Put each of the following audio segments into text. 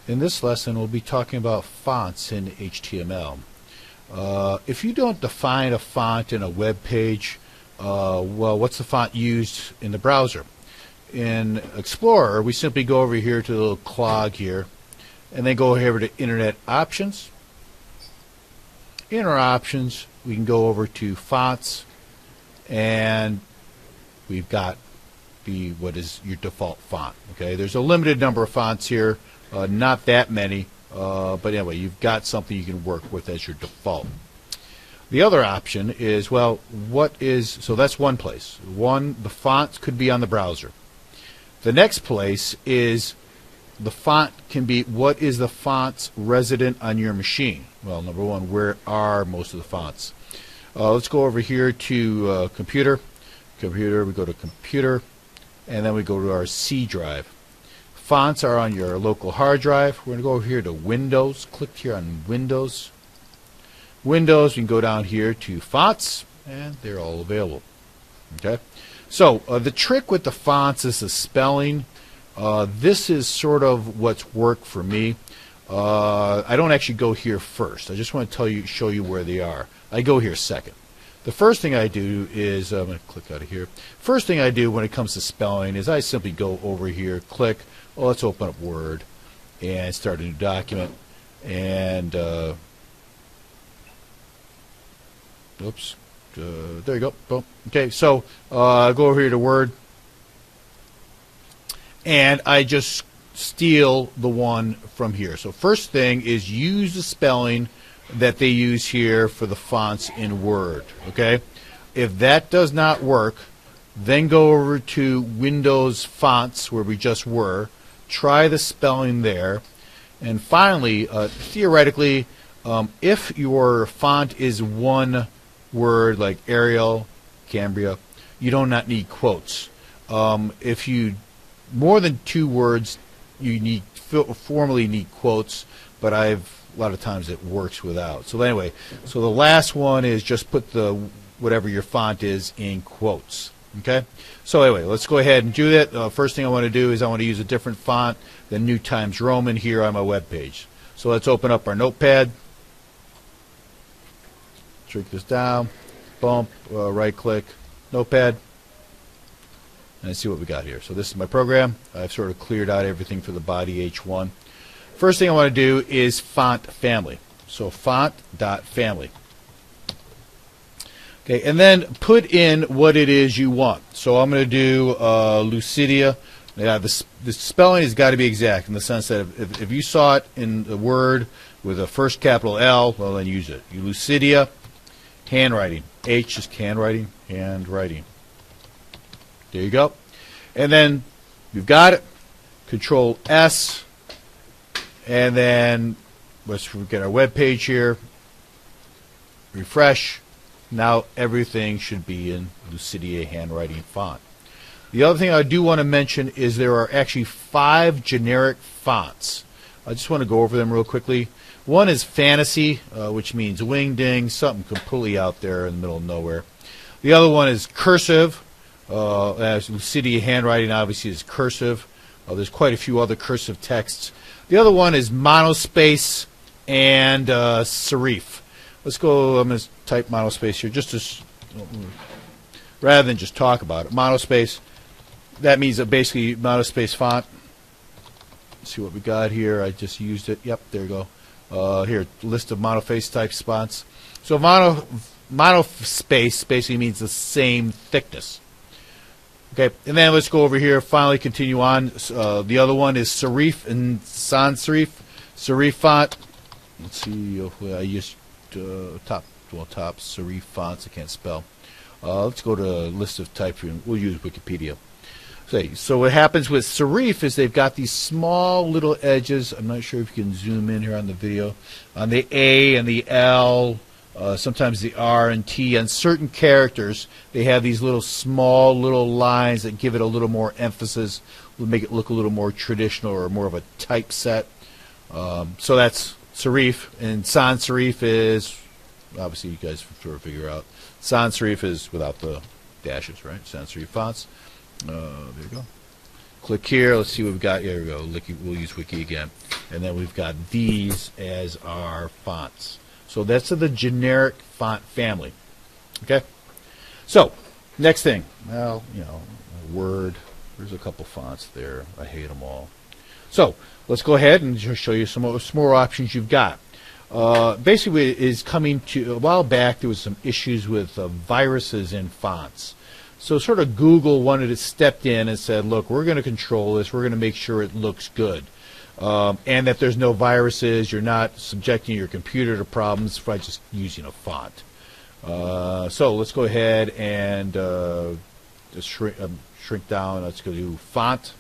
In this lesson, we'll be talking about fonts in HTML. If you don't define a font in a web page, well, what's the font used in the browser? In Explorer, we simply go over here to the little clog here, and then go over to Internet Options. In our options, we can go over to Fonts, and we've got what is your default font. Okay, there's a limited number of fonts here, not that many, but anyway, you've got something you can work with as your default. The other option is, well, so that's one place. The font could be on the browser. The next place is the font can be, what is the fonts resident on your machine? Well, number one, where are most of the fonts? Let's go over here to Computer. We go to Computer, and then we go to our C drive. Fonts are on your local hard drive. We're going to go over here to Windows. Click here on Windows. Windows, we can go down here to Fonts, and they're all available. Okay. So the trick with the fonts is the spelling. This is sort of what's worked for me. I don't actually go here first. I just want to show you where they are. I go here second. The first thing I do is, I'm going to click out of here. First thing I do when it comes to spelling is I simply go over here, click, let's open up Word, and start a new document. And, oops, there you go, boom. Okay, so I go over here to Word, and I just steal the one from here. So first thing is use the spelling that they use here for the fonts in Word. Okay, if that does not work, then go over to Windows Fonts where we just were, try the spelling there, and finally, theoretically, if your font is one word like Arial, Cambria, you do not need quotes. If you more than two words, you formally need quotes, but a lot of times it works without. So anyway, so the last one is just put whatever your font is in quotes. Okay. So anyway, let's go ahead and do that. First thing I want to do is I want to use a different font than New Times Roman here on my web page. So let's open up our Notepad. Shrink this down. Bump. Right click. Notepad. And see what we got here. So this is my program. I've sort of cleared out everything for the body H1. First thing I want to do is font family. So font.family. Okay, and then put in what it is you want. So I'm going to do Lucidia. Yeah, the spelling has got to be exact in the sense that if you saw it in the Word with a first capital L, well, then use it. Lucidia, handwriting. H is handwriting, handwriting. There you go. And then you've got it. Control S. And then let's get our web page here. Refresh. Now everything should be in Lucidia handwriting font. The other thing I do want to mention is there are actually 5 generic fonts. I just want to go over them real quickly. One is Fantasy, which means wing-ding, something completely out there in the middle of nowhere. The other one is Cursive. As Lucidia handwriting obviously is cursive. There's quite a few other cursive texts. The other one is Monospace and Serif. Let's go. I'm going to type Monospace here just rather than just talk about it. Monospace. That means that basically Monospace font. Let's see what we got here. I just used it. Yep, there you go. Here, list of monoface type fonts. So monospace basically means the same thickness. Okay, and then let's go over here. Finally, continue on. The other one is Serif and sans serif. Serif font. Let's see. I used top serif fonts. I can't spell. Let's go to list of types. We'll use Wikipedia. So what happens with serif is they've got these small little edges. I'm not sure if you can zoom in here on the video. On the A and the L. Sometimes the R and T, on certain characters, they have these little small little lines that give it a little more emphasis, will make it look a little more traditional or more of a typeset. So that's serif, and sans serif is, obviously you guys sort of figure out, sans serif is without the dashes, right? Sans serif fonts. There you go. Click here. Let's see what we've got. Here we go. We'll use Wiki again. And then we've got these as our fonts. So that's the generic font family. Okay? So, next thing. Well, Word. There's a couple fonts there. I hate them all. So, let's go ahead and just show you some more options you've got. Basically, it is coming to, a while back, there was some issues with viruses in fonts. So sort of Google stepped in and said, look, we're going to control this. We're going to make sure it looks good. And that there's no viruses. You're not subjecting your computer to problems by just using a font. So let's go ahead and just shrink down. Let's go to font.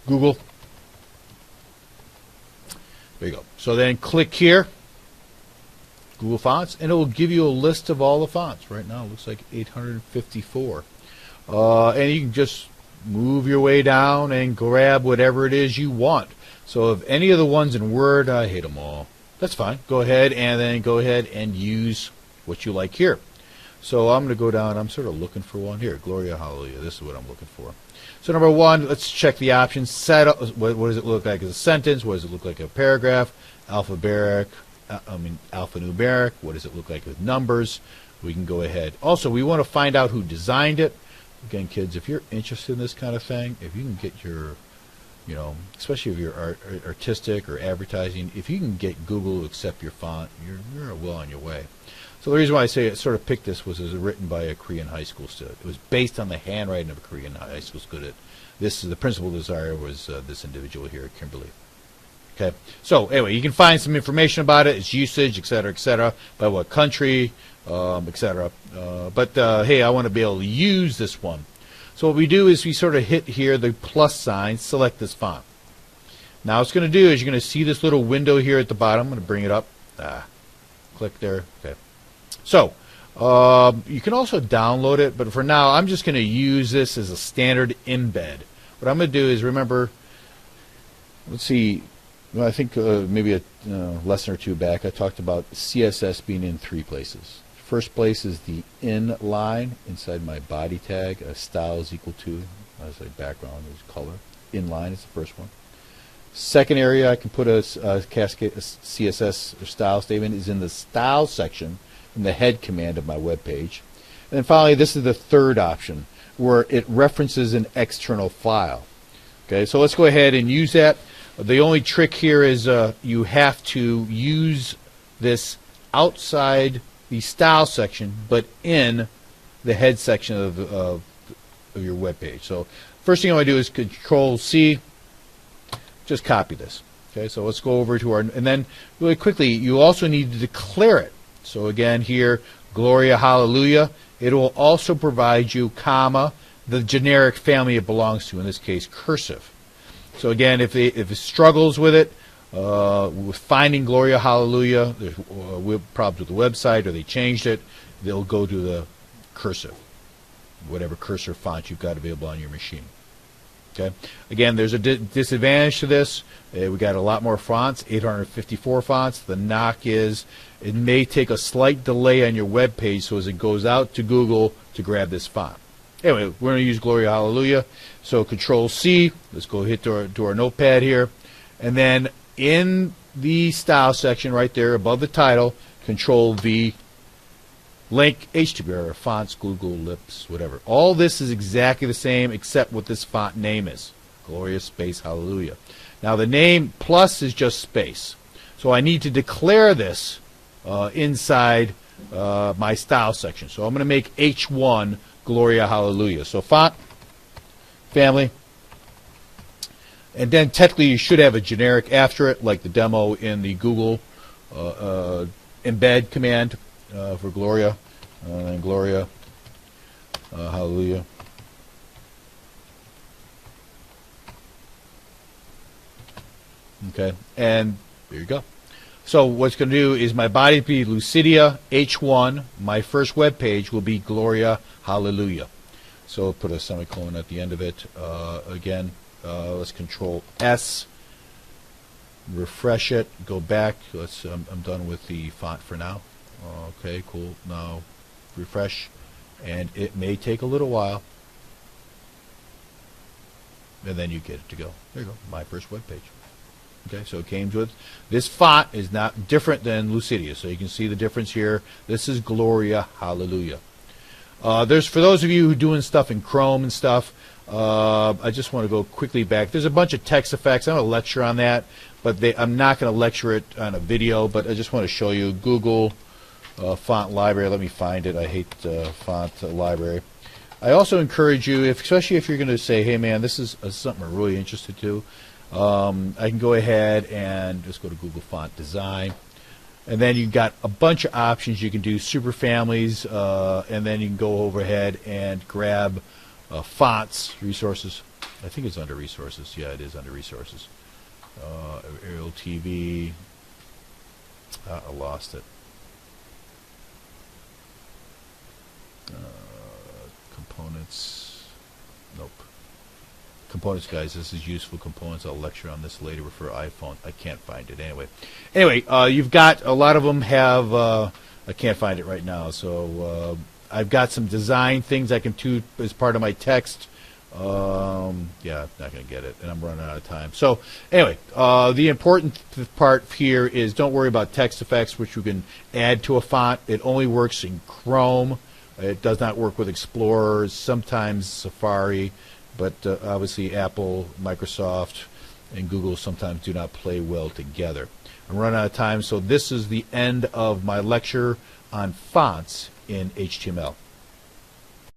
Google. There you go. So then click here. Google Fonts, and it will give you a list of all the fonts. Right now it looks like 854. And you can just move your way down and grab whatever it is you want. So if any of the ones in Word, I hate them all. That's fine. Go ahead and use what you like here. So I'm going to go down. I'm sort of looking for one here. Gloria Hallelujah. This is what I'm looking for. So number one, let's check the options. What does it look like as a sentence? What does it look like as a paragraph? Alphanumeric. What does it look like with numbers? We can go ahead. Also, we want to find out who designed it. Again, kids, if you're interested in this kind of thing, if you can get your, especially if you're artistic or advertising, if you can get Google to accept your font, you're well on your way. So the reason why I say it sort of picked this was it was written by a Korean high school student. It was based on the handwriting of a Korean high school student. The principal designer was this individual here, Kimberly. Okay. So anyway, you can find some information about it, its usage, etc., by what country, etc. But hey, I want to be able to use this one. So what we do is we sort of hit here the plus sign, select this font. Now what it's going to do is you're going to see this little window here at the bottom. I'm going to bring it up. Click there. Okay. So you can also download it, but for now I'm just going to use this as a standard embed. What I'm going to do is remember, let's see, well, I think maybe a lesson or two back I talked about CSS being in 3 places. First place is the in line inside my body tag. Style is equal to, as a background is color. In line is the first one. Second area I can put a cascade a CSS or style statement is in the style section in the head command of my web page. And then finally, this is the third option where it references an external file. Okay, so let's go ahead and use that. The only trick here is you have to use this outside the style section, but in the head section of your web page. So first thing I want to do is Control-C, just copy this. Okay, so let's go over to our, and then really quickly, you also need to declare it. So again here, Gloria Hallelujah. It will also provide you, comma, the generic family it belongs to, in this case, cursive. So again, if it struggles with it, with finding Gloria Hallelujah, there's problems with the website or they changed it, they'll go to the cursive, whatever cursor font you've got available on your machine. Okay. Again, there's a disadvantage to this. We got a lot more fonts, 854 fonts. The knock is it may take a slight delay on your web page, so as it goes out to Google to grab this font. Anyway, we're going to use Gloria Hallelujah. So Control-C, let's go hit to our notepad here. And then in the style section right there above the title, Control-V, link HTML, fonts, Google, lips, whatever. All this is exactly the same except what this font name is. Gloria space Hallelujah. Now the name plus is just space. So I need to declare this inside my style section. So I'm going to make H1 Gloria Hallelujah. So font, family, and then technically you should have a generic after it, like the demo in the Google embed command for Gloria, and Gloria Hallelujah. Okay, and there you go. So what's going to do is my body be Lucidia H1. My first web page will be Gloria Hallelujah. So put a semicolon at the end of it. Again, let's Control S. Refresh it. Go back. I'm done with the font for now. Okay, cool. Now refresh, and it may take a little while. and then you get it to go. There you go, my first web page. Okay, so it came with this font is not different than Lucidia, so you can see the difference here. This is Gloria Hallelujah. There's for those of you who are doing stuff in Chrome and stuff. I just want to go quickly back. There's a bunch of text effects. I'm going to lecture on that, but I'm not going to lecture it on a video. But I just want to show you Google font library. Let me find it. I hate font library. I also encourage you, especially if you're going to say, "Hey, man, this is something I'm really interested to." I can go ahead and just go to Google Font Design. And then you've got a bunch of options. You can do super families, and then you can go overhead and grab fonts, resources. I think it's under resources. Yeah, it is under resources. Arial TV. I lost it. Components. Nope. Components, guys, this is useful components. I'll lecture on this later for iPhone. I can't find it anyway. You've got a lot of them have I can't find it right now, so I've got some design things I can do as part of my text. Yeah, not going to get it, and I'm running out of time. So anyway, the important part here is don't worry about text effects, which you can add to a font. It only works in Chrome. It does not work with Explorer, sometimes Safari. But obviously Apple, Microsoft, and Google sometimes do not play well together. I'm running out of time, so this is the end of my lecture on fonts in HTML.